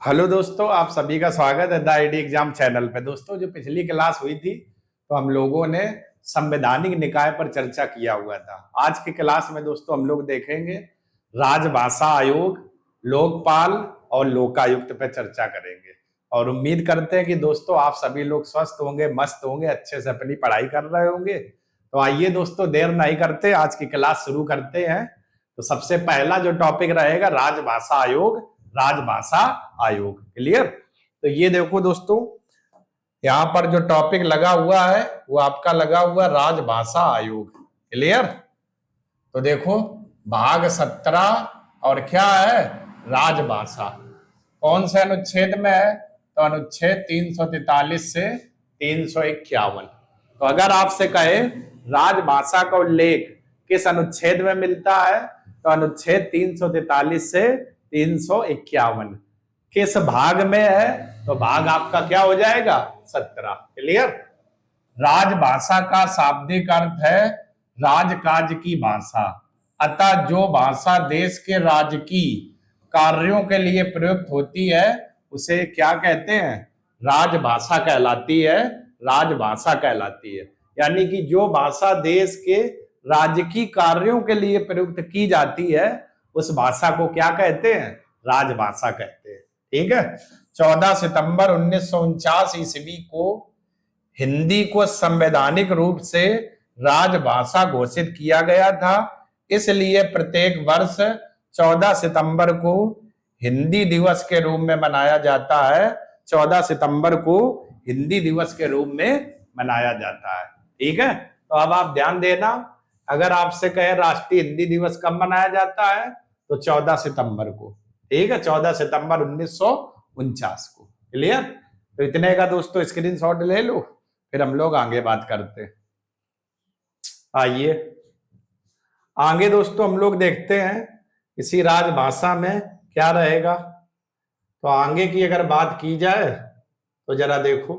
Hello दोस्तों, आप सभी का स्वागत है द आईडी एग्जाम चैनल पे। दोस्तों, जो पिछली क्लास हुई थी तो हम लोगों ने संवैधानिक निकाय पर चर्चा किया हुआ था। आज की क्लास में दोस्तों हम लोग देखेंगे राजभाषा आयोग, लोकपाल और लोकायुक्त पे चर्चा करेंगे। और उम्मीद करते हैं कि दोस्तों आप सभी लोग स्वस्थ होंगे, मस्त होंगे, अच्छे से अपनी पढ़ाई कर रहे होंगे। तो आइए दोस्तों, देर नहीं करते, आज की क्लास शुरू करते हैं। तो सबसे पहला जो टॉपिक रहेगा राजभाषा आयोग, राजभाषा आयोग। क्लियर? तो ये देखो दोस्तों, यहाँ पर जो टॉपिक लगा हुआ है वो आपका लगा हुआ राजभाषा आयोग। क्लियर? तो देखो, भाग 17 और क्या है, राजभाषा। कौन से अनुच्छेद में है? तो अनुच्छेद 343 से 351। तो अगर आपसे कहे राजभाषा का उल्लेख किस अनुच्छेद में मिलता है, तो अनुच्छेद 343 से 351। किस भाग में है? तो भाग आपका क्या हो जाएगा, 17। क्लियर? राजभाषा का शाब्दिक अर्थ है राजकाज की भाषा। अतः जो भाषा देश के राजकीय कार्यों के लिए प्रयुक्त होती है उसे क्या कहते हैं, राजभाषा कहलाती है। राजभाषा कहलाती है, यानी कि जो भाषा देश के राजकीय कार्यों के लिए प्रयुक्त की जाती है उस भाषा को क्या कहते हैं, राजभाषा कहते हैं। ठीक है? 14 सितंबर 1949 ईस्वी को हिंदी को संवैधानिक रूप से राजभाषा घोषित किया गया था। इसलिए प्रत्येक वर्ष 14 सितंबर को हिंदी दिवस के रूप में मनाया जाता है। 14 सितंबर को हिंदी दिवस के रूप में मनाया जाता है। ठीक है? तो अब आप ध्यान देना, अगर आपसे कहे राष्ट्रीय हिंदी दिवस कब मनाया जाता है, तो 14 सितंबर को। ठीक है? 14 सितंबर 1949 को। क्लियर? तो इतने का दोस्तों स्क्रीनशॉट ले लो, फिर हम लोग आगे बात करते हैं। आइए आगे दोस्तों हम लोग देखते हैं इसी राजभाषा में क्या रहेगा। तो आगे की अगर बात की जाए तो जरा देखो,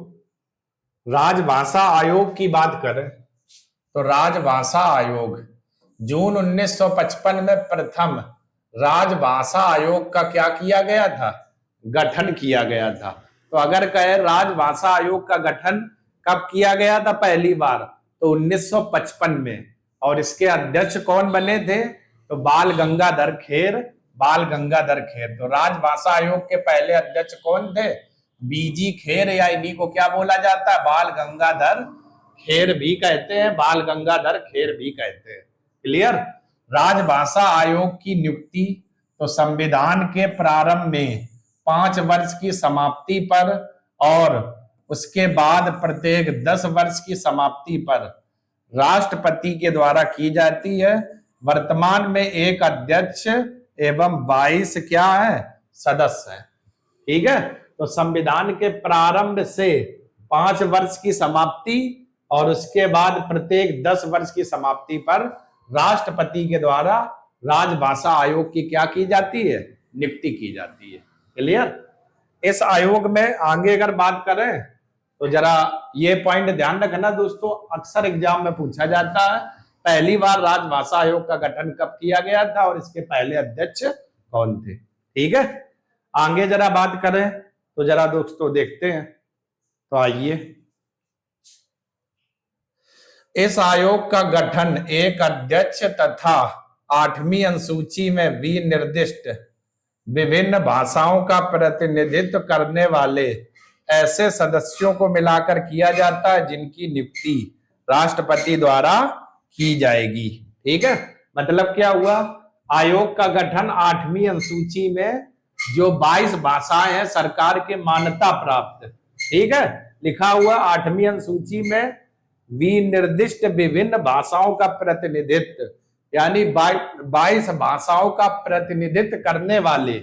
राजभाषा आयोग की बात करें तो राजभाषा आयोग जून 1955 में प्रथम राजभाषा आयोग का क्या किया गया था, गठन किया गया था। तो अगर कहे राजभाषा आयोग का गठन कब किया गया था पहली बार, तो 1955 में। और इसके अध्यक्ष कौन बने थे, तो बाल गंगाधर खेर। बाल गंगाधर खेर। तो राजभाषा आयोग के पहले अध्यक्ष कौन थे, बीजी खेर, या इन्हीं को क्या बोला जाता है, बाल गंगाधर खेर भी कहते हैं, बाल गंगाधर खेर भी कहते हैं। क्लियर? राजभाषा आयोग की नियुक्ति तो संविधान के प्रारंभ में 5 वर्ष की समाप्ति पर और उसके बाद प्रत्येक 10 वर्ष की समाप्ति पर राष्ट्रपति के द्वारा की जाती है। वर्तमान में एक अध्यक्ष एवं 22 क्या है, सदस्य है। ठीक है? तो संविधान के प्रारंभ से 5 वर्ष की समाप्ति और उसके बाद प्रत्येक 10 वर्ष की समाप्ति पर राष्ट्रपति के द्वारा राजभाषा आयोग की क्या की जाती है, नियुक्ति की जाती है। क्लियर? इस आयोग में आगे अगर बात करें तो जरा ये पॉइंट ध्यान रखना दोस्तों, अक्सर एग्जाम में पूछा जाता है पहली बार राजभाषा आयोग का गठन कब किया गया था और इसके पहले अध्यक्ष कौन थे। ठीक है? आगे जरा बात करें तो जरा दोस्तों देखते हैं। तो आइए, इस आयोग का गठन एक अध्यक्ष तथा 8वीं अनुसूची में विनिर्दिष्ट विभिन्न भाषाओं का प्रतिनिधित्व करने वाले ऐसे सदस्यों को मिलाकर किया जाता है जिनकी नियुक्ति राष्ट्रपति द्वारा की जाएगी। ठीक है? मतलब क्या हुआ, आयोग का गठन 8वीं अनुसूची में जो 22 भाषाएं हैं सरकार के मान्यता प्राप्त, ठीक है, लिखा हुआ 8वीं अनुसूची में विनिर्दिष्ट विभिन्न भाषाओं का प्रतिनिधित्व, यानी 22 भाषाओं का प्रतिनिधित्व करने वाले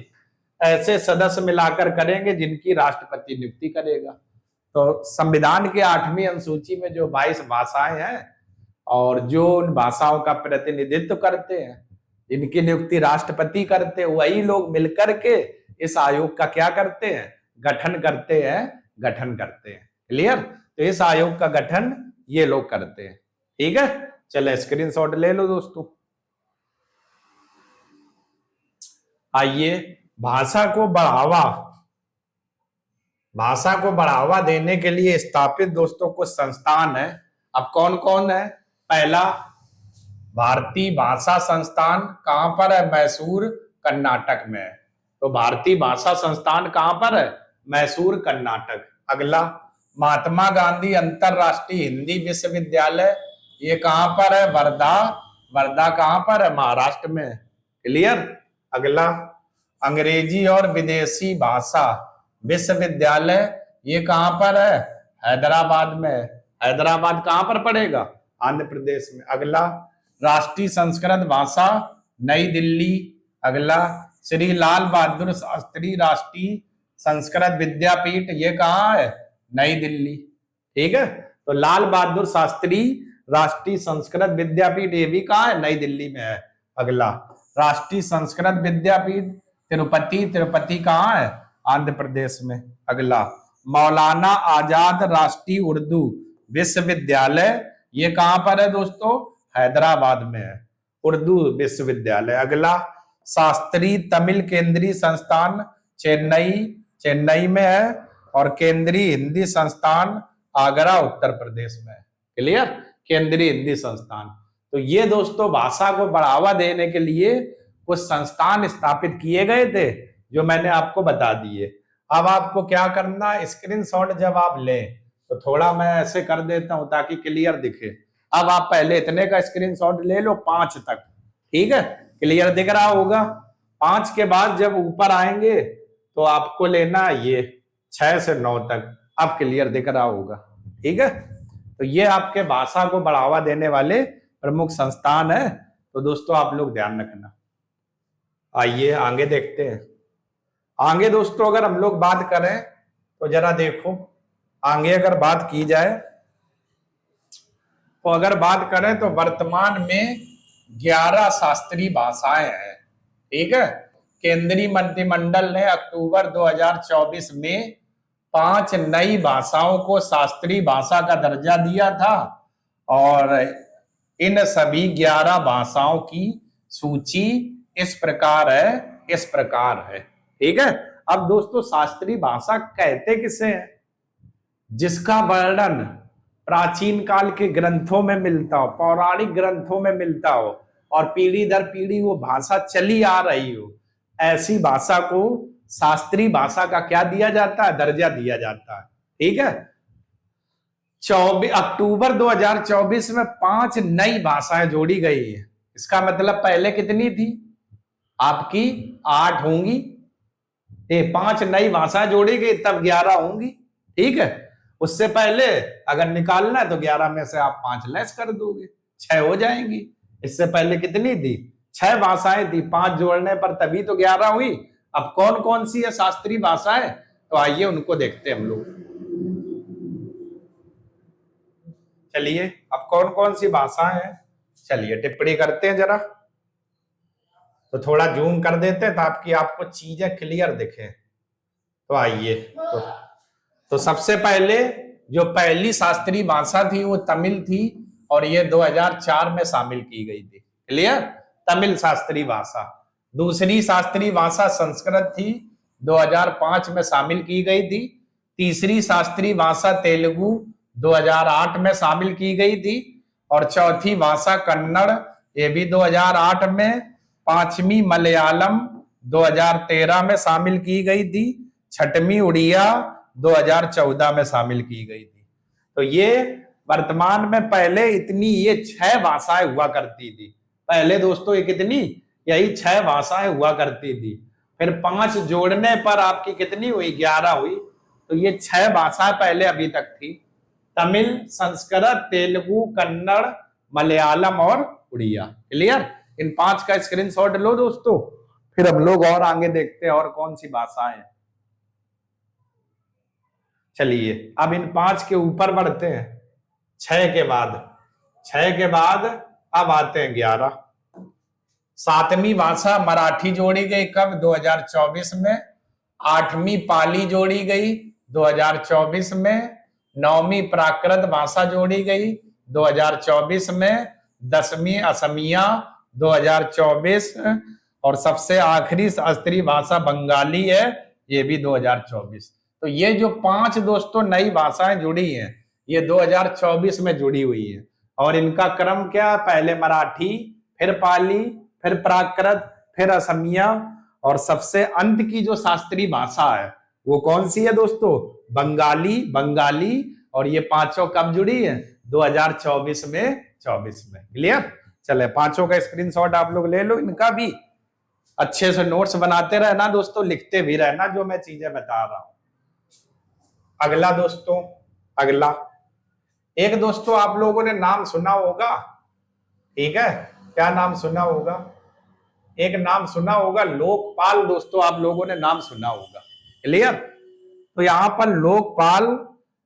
ऐसे सदस्य मिलाकर करेंगे जिनकी राष्ट्रपति नियुक्ति करेगा। तो संविधान के 8वीं अनुसूची में जो 22 भाषाएं हैं और जो उन भाषाओं का प्रतिनिधित्व करते हैं, जिनकी नियुक्ति राष्ट्रपति करते हैं, वही लोग मिलकर के इस आयोग का क्या करते हैं, गठन करते हैं। क्लियर? तो इस आयोग का गठन ये लोग करते हैं। ठीक है? चलो स्क्रीनशॉट ले लो दोस्तों। आइए, भाषा को बढ़ावा भाषा को बढ़ावा देने के लिए स्थापित दोस्तों कुछ संस्थान है। अब कौन कौन है? पहला, भारतीय भाषा संस्थान। कहां पर है? मैसूर, कर्नाटक में है। तो भारतीय भाषा संस्थान कहां पर है? मैसूर, कर्नाटक। अगला, महात्मा गांधी अंतरराष्ट्रीय हिंदी विश्वविद्यालय। ये कहां पर है? वर्धा। वर्धा कहां पर है? महाराष्ट्र में। क्लियर। अगला, अंग्रेजी और विदेशी भाषा विश्वविद्यालय। ये कहां पर है? हैदराबाद में। हैदराबाद कहां पर पड़ेगा? आंध्र प्रदेश में। अगला, राष्ट्रीय संस्कृत भाषा नई दिल्ली। अगला, श्री लाल बहादुर शास्त्री राष्ट्रीय संस्कृत विद्यापीठ। ये कहाँ है? नई दिल्ली। ठीक है, तो लाल बहादुर शास्त्री राष्ट्रीय संस्कृत विद्यापीठ ये भी कहाँ है? नई दिल्ली में है। अगला, राष्ट्रीय संस्कृत विद्यापीठ तिरुपति। तिरुपति कहाँ है? आंध्र प्रदेश में। अगला, मौलाना आजाद राष्ट्रीय उर्दू विश्वविद्यालय। ये कहां पर है दोस्तों? हैदराबाद में है, उर्दू विश्वविद्यालय। अगला, शास्त्री तमिल केंद्रीय संस्थान चेन्नई। चेन्नई में है। और केंद्रीय हिंदी संस्थान आगरा, उत्तर प्रदेश में है। क्लियर। केंद्रीय हिंदी संस्थान। तो ये दोस्तों भाषा को बढ़ावा देने के लिए कुछ संस्थान स्थापित किए गए थे जो मैंने आपको बता दिए। अब आपको क्या करना, स्क्रीनशॉट जब आप लें तो थोड़ा मैं ऐसे कर देता हूं ताकि क्लियर दिखे। अब आप पहले इतने का स्क्रीनशॉट ले लो 5 तक। ठीक है, क्लियर दिख रहा होगा। 5 के बाद जब ऊपर आएंगे तो आपको लेना ये 6 से 9 तक। अब क्लियर दिख रहा होगा। ठीक है, तो ये आपके भाषा को बढ़ावा देने वाले प्रमुख संस्थान है। तो दोस्तों आप लोग ध्यान रखना। आइए आगे देखते हैं। आगे दोस्तों अगर हम लोग बात करें तो जरा देखो, आगे अगर बात की जाए तो अगर बात करें तो वर्तमान में 11 शास्त्रीय भाषाएं हैं। ठीक है, केंद्रीय मंत्रिमंडल ने अक्टूबर 2024 में 5 नई भाषाओं को शास्त्रीय भाषा का दर्जा दिया था और इन सभी 11 भाषाओं की सूची इस प्रकार है। ठीक है, अब दोस्तों शास्त्रीय भाषा कहते किसे हैं? जिसका वर्णन प्राचीन काल के ग्रंथों में मिलता हो, पौराणिक ग्रंथों में मिलता हो और पीढ़ी दर पीढ़ी वो भाषा चली आ रही हो, ऐसी भाषा को शास्त्रीय भाषा का क्या दिया जाता है? दर्जा दिया जाता है। ठीक है, अक्टूबर 2024 में 5 नई भाषाएं जोड़ी गई है। इसका मतलब पहले कितनी थी? आपकी 8 होंगी। 5 नई भाषाएं जोड़ी गई तब 11 होंगी। ठीक है, उससे पहले अगर निकालना है तो 11 में से आप 5 लेस कर दोगे, 6 हो जाएंगी। इससे पहले कितनी थी? 6 भाषाएं थी, 5 जोड़ने पर तभी तो 11 हुई। अब कौन कौन सी है शास्त्रीय भाषाएं? तो आइए उनको देखते हैं हम लोग। चलिए, अब कौन कौन सी भाषाएं हैं, चलिए टिप्पणी करते हैं जरा। तो थोड़ा जूम कर देते हैं ताकि आपको चीजें क्लियर दिखे। तो आइए, तो सबसे पहले जो पहली शास्त्रीय भाषा थी वो तमिल थी और ये 2004 में शामिल की गई थी। क्लियर, तमिल शास्त्रीय भाषा। दूसरी शास्त्रीय भाषा संस्कृत थी, 2005 में शामिल की गई थी। तीसरी शास्त्रीय भाषा तेलुगु 2008 में शामिल की गई थी और चौथी भाषा कन्नड़, ये भी 2008 में। पांचवी मलयालम 2013 में शामिल की गई थी। छठवीं उड़िया 2014 में शामिल की गई थी। तो ये वर्तमान में, पहले इतनी ये 6 भाषाएं हुआ करती थी। पहले दोस्तों ये कितनी? यही 6 भाषाएं हुआ करती थी। फिर 5 जोड़ने पर आपकी कितनी हुई? 11 हुई। तो ये 6 भाषाएं पहले अभी तक थी, तमिल, संस्कृत, तेलुगु, कन्नड़, मलयालम और उड़िया। क्लियर, इन 5 का स्क्रीनशॉट लो दोस्तों, फिर हम लोग और आगे देखते हैं और कौन सी भाषाएं हैं। चलिए अब इन 5 के ऊपर बढ़ते हैं। 6 के बाद अब आते हैं 11। 7वीं भाषा मराठी जोड़ी गई कब? 2024 में। 8वीं पाली जोड़ी गई 2024 में। 9वीं प्राकृत भाषा जोड़ी गई 2024 में। 10वीं असमिया 2024 और सबसे आखिरी शास्त्रीय भाषा बंगाली है, ये भी 2024। तो ये जो 5 दोस्तों नई भाषाएं जुड़ी हैं, ये 2024 में जुड़ी हुई है। और इनका क्रम क्या? पहले मराठी, फिर पाली, फिर प्राकृत, फिर असमिया, और सबसे अंत की जो शास्त्रीय भाषा है वो कौन सी है दोस्तों? बंगाली। बंगाली। और ये पांचों कब जुड़ी है? 2024 में। 24 में। क्लियर? चले, पांचों का स्क्रीनशॉट आप लोग ले लो। इनका भी अच्छे से नोट्स बनाते रहना दोस्तों, लिखते भी रहना जो मैं चीजें बता रहा हूं। अगला दोस्तों, अगला एक दोस्तों आप लोगों ने नाम सुना होगा, ठीक है? क्या नाम सुना होगा? एक नाम सुना होगा लोकपाल। दोस्तों आप लोगों ने नाम सुना होगा। क्लियर? तो यहां पर लोकपाल,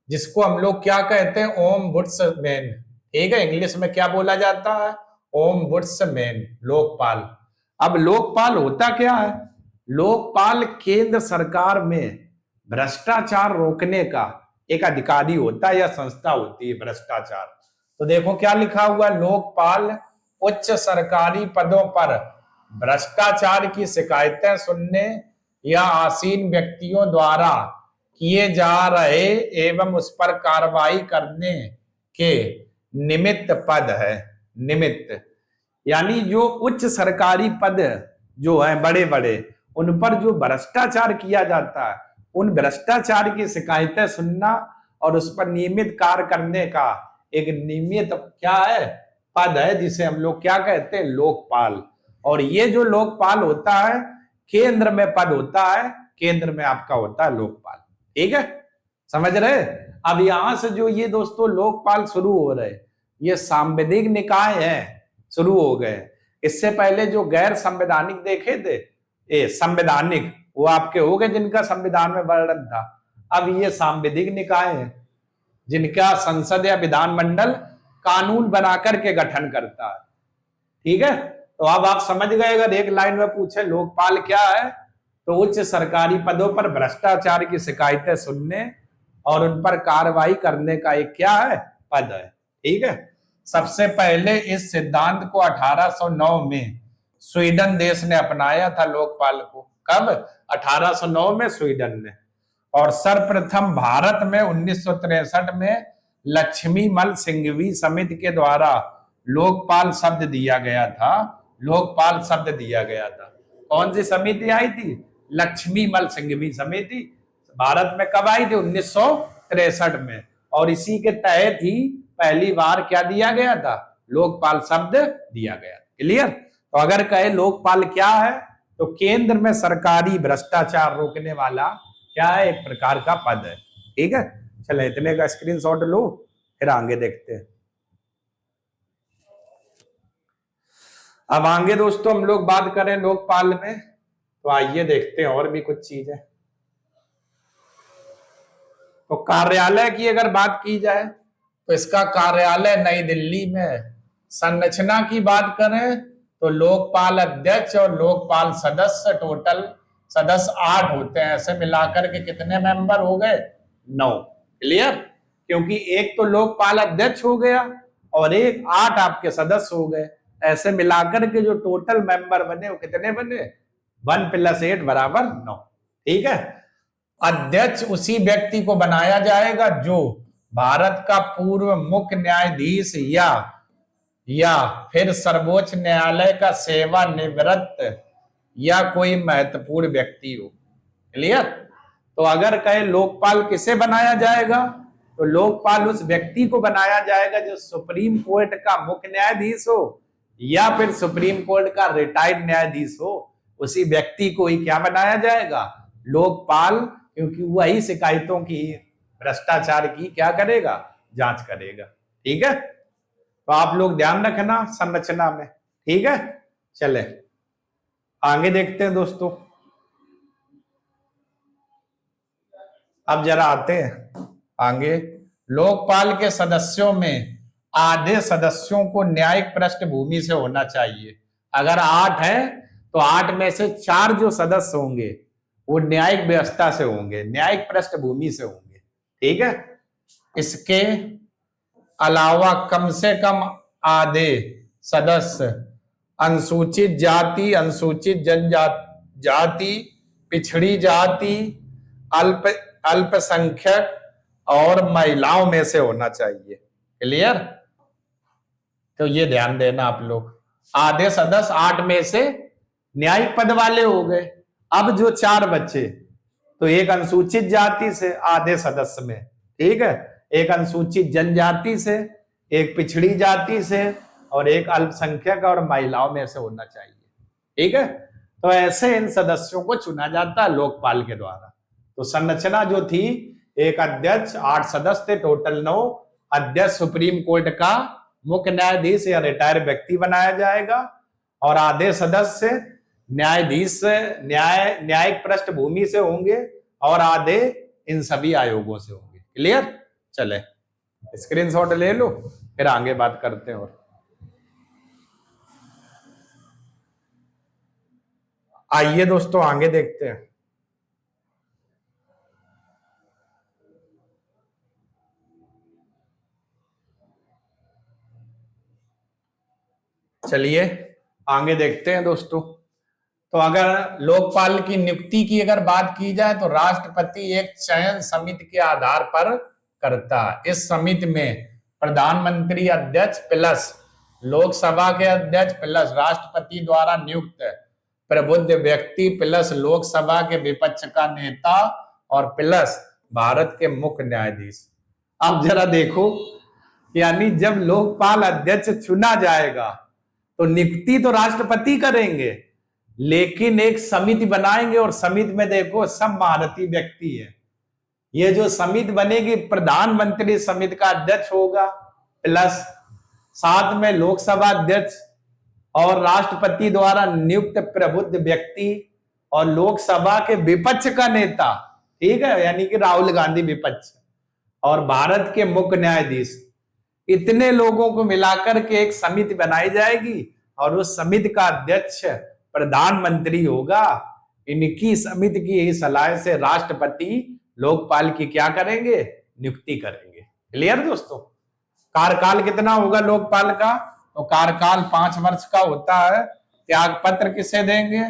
जिसको हम लोग क्या कहते हैं? ओम्बुड्समैन। ठीक है? इंग्लिश में क्या बोला जाता है? ओम्बुड्समैन, लोकपाल। अब लोकपाल होता क्या है? लोकपाल केंद्र सरकार में भ्रष्टाचार रोकने का एक अधिकारी होता है या संस्था होती है भ्रष्टाचार। तो देखो क्या लिखा हुआ है? लोकपाल उच्च सरकारी पदों पर भ्रष्टाचार की शिकायतें सुनने या आसीन व्यक्तियों द्वारा किए जा रहे एवं उस पर कार्रवाई करने के निमित्त पद है। निमित्त यानी जो उच्च सरकारी पद जो है बड़े बड़े, उन पर जो भ्रष्टाचार किया जाता है, उन भ्रष्टाचार की शिकायतें सुनना और उस पर नियमित कार्य करने का एक नियमित क्या है? पद है, जिसे हम लोग क्या कहते हैं? लोकपाल। और ये जो लोकपाल होता है, केंद्र में पद होता है, केंद्र में आपका होता है लोकपाल। ठीक है? समझ रहे? अब यहां से जो ये दोस्तों लोकपाल शुरू हो रहे, ये सांविधिक निकाय है, शुरू हो गए। इससे पहले जो गैर संवैधानिक देखे थे, संवैधानिक वो आपके हो गए जिनका संविधान में वर्णन था। अब ये सांविधिक निकाय है, जिनका संसद या विधानमंडल कानून बनाकर के गठन करता है। ठीक है? तो अब आप समझ गए, अगर एक लाइन में पूछे लोकपाल क्या है, तो उच्च सरकारी पदों पर भ्रष्टाचार की शिकायतें सुनने और उन पर कार्रवाई करने का एक क्या है? पद है। ठीक है? सबसे पहले इस सिद्धांत को 1809 में स्वीडन देश ने अपनाया था, लोकपाल को। कब? 1809 में स्वीडन ने। और सर्वप्रथम भारत में 1963 में लक्ष्मीमल सिंघवी समिति के द्वारा लोकपाल शब्द दिया गया था। लोकपाल शब्द दिया गया था। कौन सी समिति आई थी? लक्ष्मीमल सिंघवी समिति भारत में कब आई थी? 1963 में। और इसी के तहत ही पहली बार क्या दिया गया था? लोकपाल शब्द दिया गया। क्लियर? तो अगर कहे लोकपाल क्या है, तो केंद्र में सरकारी भ्रष्टाचार रोकने वाला क्या है? एक प्रकार का पद है। ठीक है? चले, इतने का स्क्रीनशॉट लो, फिर आगे देखते हैं। अब आगे दोस्तों हम लोग बात करें लोकपाल में, तो आइए देखते हैं और भी कुछ चीजें। तो कार्यालय की अगर बात की जाए, तो इसका कार्यालय नई दिल्ली में। संरचना की बात करें तो लोकपाल अध्यक्ष और लोकपाल सदस्य, टोटल सदस्य 8 होते हैं। ऐसे मिलाकर के कितने मेंबर हो गए? 9। क्लियर? क्योंकि एक तो लोकपाल अध्यक्ष हो गया और एक 8 आपके सदस्य हो गए। ऐसे मिलाकर के जो टोटल मेंबर बने वो कितने बने? 1 + 8 = 9। ठीक है? अध्यक्ष उसी व्यक्ति को बनाया जाएगा जो भारत का पूर्व मुख्य न्यायाधीश या फिर सर्वोच्च न्यायालय का सेवानिवृत्त या कोई महत्वपूर्ण व्यक्ति हो। क्लियर? तो अगर कहे लोकपाल किसे बनाया जाएगा, तो लोकपाल उस व्यक्ति को बनाया जाएगा जो सुप्रीम कोर्ट का मुख्य न्यायाधीश हो या फिर सुप्रीम कोर्ट का रिटायर्ड न्यायाधीश हो। उसी व्यक्ति को ही क्या बनाया जाएगा? लोकपाल। क्योंकि वही शिकायतों की, भ्रष्टाचार की क्या करेगा? जांच करेगा। ठीक है? तो आप लोग ध्यान रखना संरचना में। ठीक है? चले आगे देखते हैं दोस्तों। अब जरा आते हैं आगे। लोकपाल के सदस्यों में आधे सदस्यों को न्यायिक पृष्ठभूमि से होना चाहिए। अगर 8 है तो 8 में से 4 जो सदस्य होंगे वो न्यायिक व्यवस्था से होंगे, न्यायिक पृष्ठभूमि से होंगे। ठीक है? इसके अलावा कम से कम आधे सदस्य अनुसूचित जाति, अनुसूचित जनजाति, पिछड़ी जाति, अल्पसंख्यक और महिलाओं में से होना चाहिए। क्लियर? तो ये ध्यान देना आप लोग। आधे सदस्य 8 में से न्यायिक पद वाले हो गए। अब जो 4 बच्चे, तो एक अनुसूचित जाति से आधे सदस्य में, ठीक है, एक अनुसूचित जनजाति से, एक पिछड़ी जाति से और एक अल्पसंख्यक और महिलाओं में से होना चाहिए। ठीक है, तो ऐसे इन सदस्यों को चुना जाता है लोकपाल के द्वारा। तो संरचना जो थी, एक अध्यक्ष, 8 सदस्य थे, टोटल 9 अध्यक्ष सुप्रीम कोर्ट का मुख्य न्यायाधीश या रिटायर्ड व्यक्ति बनाया जाएगा और आधे सदस्य न्यायाधीश न्यायिक पृष्ठभूमि से होंगे और आधे इन सभी आयोगों से होंगे। क्लियर? चले स्क्रीनशॉट ले लो, फिर आगे बात करते हैं। और आइए दोस्तों आगे देखते हैं। चलिए आगे देखते हैं दोस्तों। तो अगर लोकपाल की नियुक्ति की अगर बात की जाए तो राष्ट्रपति एक चयन समिति के आधार पर करता है। इस समिति में प्रधानमंत्री अध्यक्ष प्लस लोकसभा के अध्यक्ष प्लस राष्ट्रपति द्वारा नियुक्त प्रबुद्ध व्यक्ति प्लस लोकसभा के विपक्ष का नेता और प्लस भारत के मुख्य न्यायाधीश। अब जरा देखो, यानी जब लोकपाल अध्यक्ष चुना जाएगा तो नियुक्ति तो राष्ट्रपति करेंगे, लेकिन एक समिति बनाएंगे और समिति में देखो सब महारथी व्यक्ति है। ये जो समिति बनेगी, प्रधानमंत्री समिति का अध्यक्ष होगा प्लस साथ में लोकसभा अध्यक्ष और राष्ट्रपति द्वारा नियुक्त प्रबुद्ध व्यक्ति और लोकसभा के विपक्ष का नेता, ठीक है, यानी कि राहुल गांधी विपक्ष, और भारत के मुख्य न्यायाधीश। इतने लोगों को मिलाकर के एक समिति बनाई जाएगी और उस समिति का अध्यक्ष प्रधानमंत्री होगा। इनकी समिति की ही सलाह से राष्ट्रपति लोकपाल की क्या करेंगे? नियुक्ति करेंगे। क्लियर दोस्तों? कार्यकाल कितना होगा लोकपाल का? तो कार्यकाल 5 वर्ष का होता है। त्याग पत्र किसे देंगे?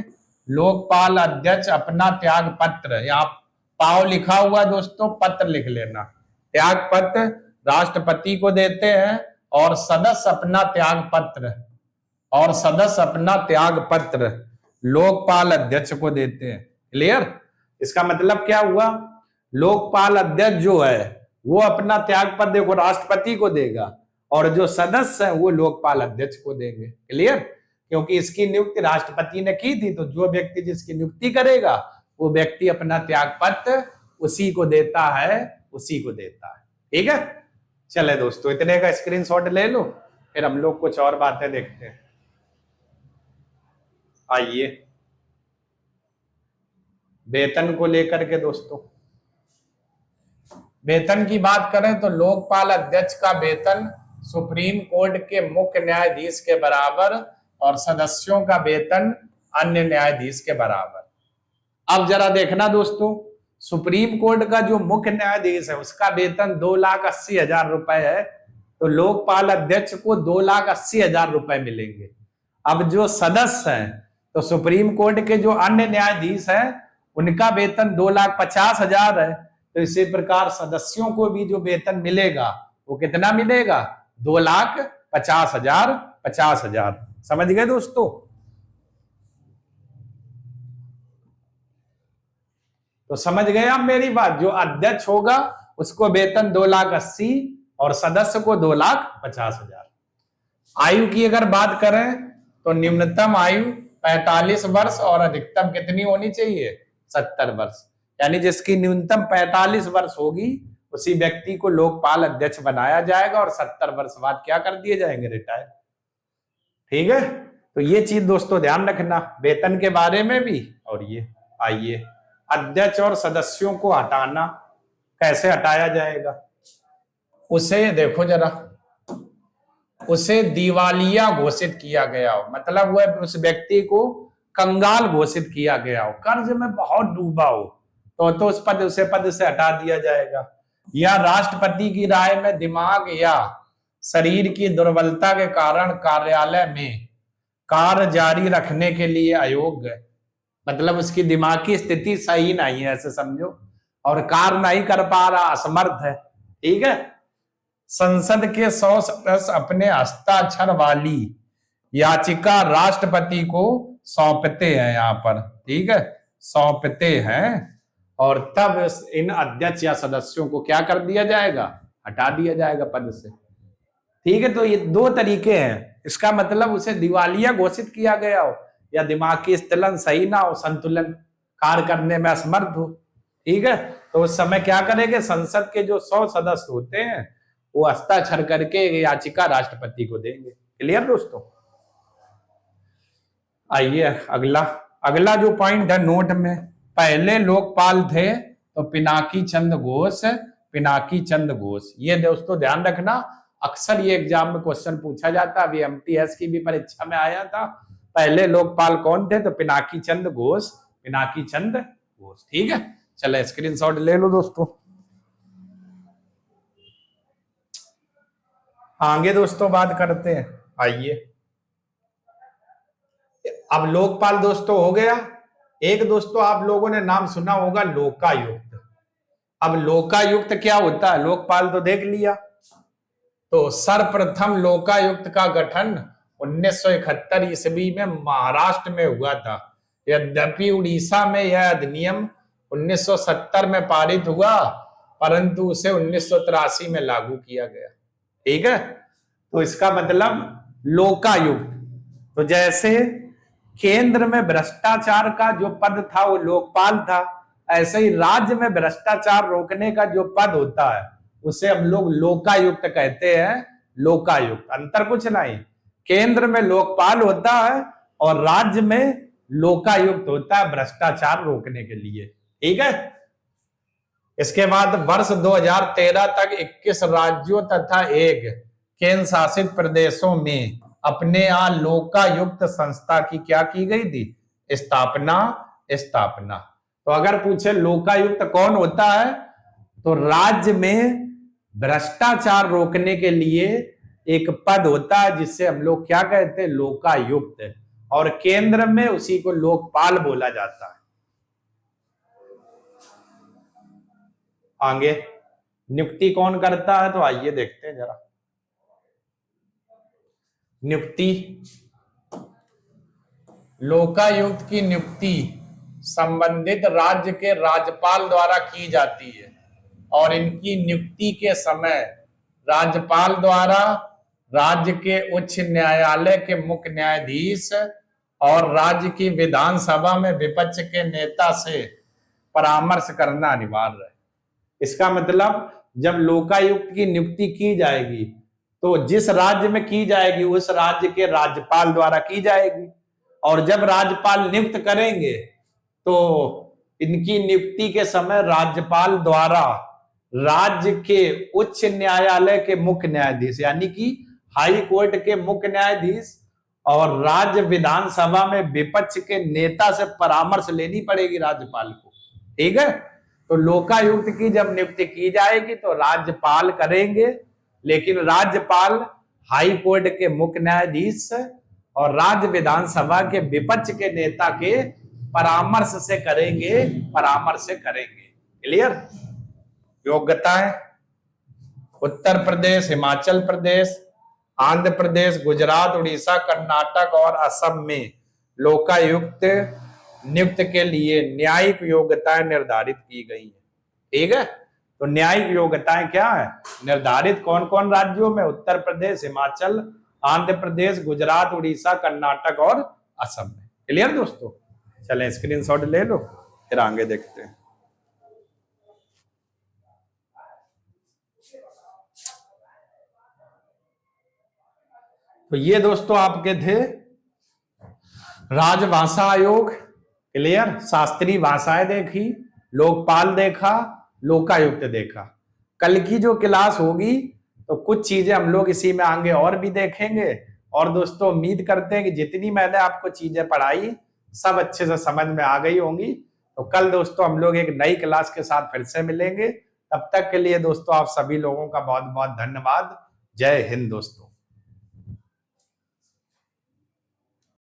लोकपाल अध्यक्ष अपना त्याग पत्र, यहाँ पाव लिखा हुआ दोस्तों, पत्र लिख लेना। त्याग पत्र राष्ट्रपति को देते हैं और सदस्य अपना त्याग पत्र लोकपाल अध्यक्ष को देते हैं। क्लियर? इसका मतलब क्या हुआ? लोकपाल अध्यक्ष जो है वो अपना त्याग पत्र देखो राष्ट्रपति को देगा और जो सदस्य है वो लोकपाल अध्यक्ष को देंगे। क्लियर? क्योंकि इसकी नियुक्ति राष्ट्रपति ने की थी, तो जो व्यक्ति जिसकी नियुक्ति करेगा वो व्यक्ति अपना त्याग पत्र उसी को देता है। ठीक है, चले दोस्तों इतने का स्क्रीनशॉट ले लो, फिर हम लोग कुछ और बातें देखते हैं। आइए वेतन को लेकर के दोस्तों, वेतन की बात करें तो लोकपाल अध्यक्ष का वेतन सुप्रीम कोर्ट के मुख्य न्यायाधीश के बराबर और सदस्यों का वेतन अन्य न्यायाधीश के बराबर। अब जरा देखना दोस्तों, सुप्रीम कोर्ट का जो मुख्य न्यायाधीश है उसका वेतन 2,80,000 रुपए है, तो लोकपाल अध्यक्ष को 2,80,000 रुपए मिलेंगे। अब जो सदस्य हैं, तो सुप्रीम कोर्ट के जो अन्य न्यायाधीश हैं उनका वेतन 2,50,000 है। तो इसी प्रकार सदस्यों को भी जो वेतन मिलेगा वो कितना मिलेगा? 2,50,000। समझ गए दोस्तों? तो समझ गए आप मेरी बात? जो अध्यक्ष होगा उसको वेतन 2,80,000 और सदस्य को 2,50,000। आयु की अगर बात करें तो न्यूनतम आयु 45 वर्ष और अधिकतम कितनी होनी चाहिए? 70 वर्ष। यानी जिसकी न्यूनतम 45 वर्ष होगी उसी व्यक्ति को लोकपाल अध्यक्ष बनाया जाएगा और 70 वर्ष बाद क्या कर दिए जाएंगे? रिटायर। ठीक है, तो ये चीज दोस्तों ध्यान रखना वेतन के बारे में भी। और ये आइए अध्यक्ष और सदस्यों को हटाना, कैसे हटाया जाएगा? उसे देखो जरा, उसे दिवालिया घोषित किया गया हो, मतलब वह उस व्यक्ति को कंगाल घोषित किया गया हो, कर्ज में बहुत डूबा हो, तो उस पद से हटा दिया जाएगा। या राष्ट्रपति की राय में दिमाग या शरीर की दुर्बलता के कारण कार्यालय में कार्य जारी रखने के लिए अयोग्य, मतलब उसकी दिमाग की स्थिति सही नहीं है ऐसे समझो, और कार्य नहीं कर पा रहा, असमर्थ है। ठीक है, संसद के 100 सदस्य अपने हस्ताक्षर वाली याचिका राष्ट्रपति को सौंपते हैं यहाँ पर। ठीक है, सौंपते हैं, और तब इन अध्यक्ष या सदस्यों को क्या कर दिया जाएगा, हटा दिया जाएगा पद से। ठीक है, तो ये दो तरीके हैं। इसका मतलब उसे दिवालिया घोषित किया गया हो, या दिमाग की स्थिलन सही ना हो, संतुलन कार्य करने में असमर्थ हो। ठीक है, तो उस समय क्या करेंगे, संसद के जो 100 सदस्य होते हैं वो हस्ताक्षर करके याचिका राष्ट्रपति को देंगे। क्लियर दोस्तों? आइए अगला अगला जो पॉइंट है नोट में, पहले लोकपाल थे तो पिनाकी चंद्र घोष, पिनाकी चंद्र घोष। ये दोस्तों ध्यान रखना, अक्सर ये एग्जाम में क्वेश्चन पूछा जाता है, अभी एमटीएस की भी परीक्षा में आया था। पहले लोकपाल कौन थे, तो पिनाकी चंद्र घोष, पिनाकी चंद्र घोष। ठीक है, चले स्क्रीनशॉट ले लो दोस्तों। आगे दोस्तों बात करते हैं। आइए, अब लोकपाल दोस्तों हो गया। एक दोस्तों आप लोगों ने नाम सुना होगा लोकायुक्त। अब लोकायुक्त क्या होता है, लोकपाल तो देख लिया। तो सर्वप्रथम लोकायुक्त का गठन 1971 ईस्वी में महाराष्ट्र में हुआ था। यद्यपि उड़ीसा में यह अधिनियम 1970 में पारित हुआ, परंतु उसे 1983 में लागू किया गया। ठीक है, तो इसका मतलब लोकायुक्त, तो जैसे केंद्र में भ्रष्टाचार का जो पद था वो लोकपाल था, ऐसे ही राज्य में भ्रष्टाचार रोकने का जो पद होता है उसे हम लोग लोकायुक्त कहते हैं। लोकायुक्त, अंतर कुछ नहीं, केंद्र में लोकपाल होता है और राज्य में लोकायुक्त होता है भ्रष्टाचार रोकने के लिए। ठीक है, इसके बाद वर्ष 2013 तक 21 राज्यों तथा 1 केंद्र शासित प्रदेशों में अपने यहाँ लोकायुक्त संस्था की क्या की गई थी, स्थापना। तो अगर पूछे लोकायुक्त कौन होता है, तो राज्य में भ्रष्टाचार रोकने के लिए एक पद होता है जिससे हम लोग क्या कहते हैं, लोकायुक्त, और केंद्र में उसी को लोकपाल बोला जाता है। आगे नियुक्ति कौन करता है, तो आइए देखते हैं जरा। नियुक्ति, लोकायुक्त की नियुक्ति संबंधित राज्य के राज्यपाल द्वारा की जाती है, और इनकी नियुक्ति के समय राज्यपाल द्वारा राज्य के उच्च न्यायालय के मुख्य न्यायाधीश और राज्य की विधानसभा में विपक्ष के नेता से परामर्श करना अनिवार्य है। इसका मतलब जब लोकायुक्त की नियुक्ति की जाएगी तो जिस राज्य में की जाएगी उस राज्य के राज्यपाल द्वारा की जाएगी, और जब राज्यपाल नियुक्त करेंगे तो इनकी नियुक्ति के समय राज्यपाल द्वारा राज्य के उच्च न्यायालय के मुख्य न्यायाधीश यानी कि हाई कोर्ट के मुख्य न्यायाधीश और राज्य विधानसभा में विपक्ष के नेता से परामर्श लेनी पड़ेगी राज्यपाल को। ठीक है, तो लोकायुक्त की जब नियुक्ति की जाएगी तो राज्यपाल करेंगे, लेकिन राज्यपाल हाई कोर्ट के मुख्य न्यायाधीश और राज्य विधानसभा के विपक्ष के नेता के परामर्श से करेंगे, क्लियर? योग्यताएं, उत्तर प्रदेश, हिमाचल प्रदेश, आंध्र प्रदेश, गुजरात, उड़ीसा, कर्नाटक और असम में लोकायुक्त नियुक्त के लिए न्यायिक योग्यताएं निर्धारित की गई है। ठीक है, तो न्यायिक योग्यताएं क्या है निर्धारित, कौन कौन राज्यों में, उत्तर प्रदेश, हिमाचल, आंध्र प्रदेश, गुजरात, उड़ीसा, कर्नाटक और असम में। क्लियर दोस्तों? चलें स्क्रीनशॉट ले लो, फिर आगे देखते हैं। तो ये दोस्तों आपके थे राजभाषा आयोग। क्लियर? शास्त्रीय भाषाएं देखी, लोकपाल देखा, लोकायुक्त देखा। कल की जो क्लास होगी तो कुछ चीजें हम लोग इसी में आगे और भी देखेंगे। और दोस्तों उम्मीद करते हैं कि जितनी मैंने आपको चीजें पढ़ाई सब अच्छे से समझ में आ गई होंगी। तो कल दोस्तों हम लोग एक नई क्लास के साथ फिर से मिलेंगे। तब तक के लिए दोस्तों आप सभी लोगों का बहुत बहुत धन्यवाद। जय हिंद दोस्तों।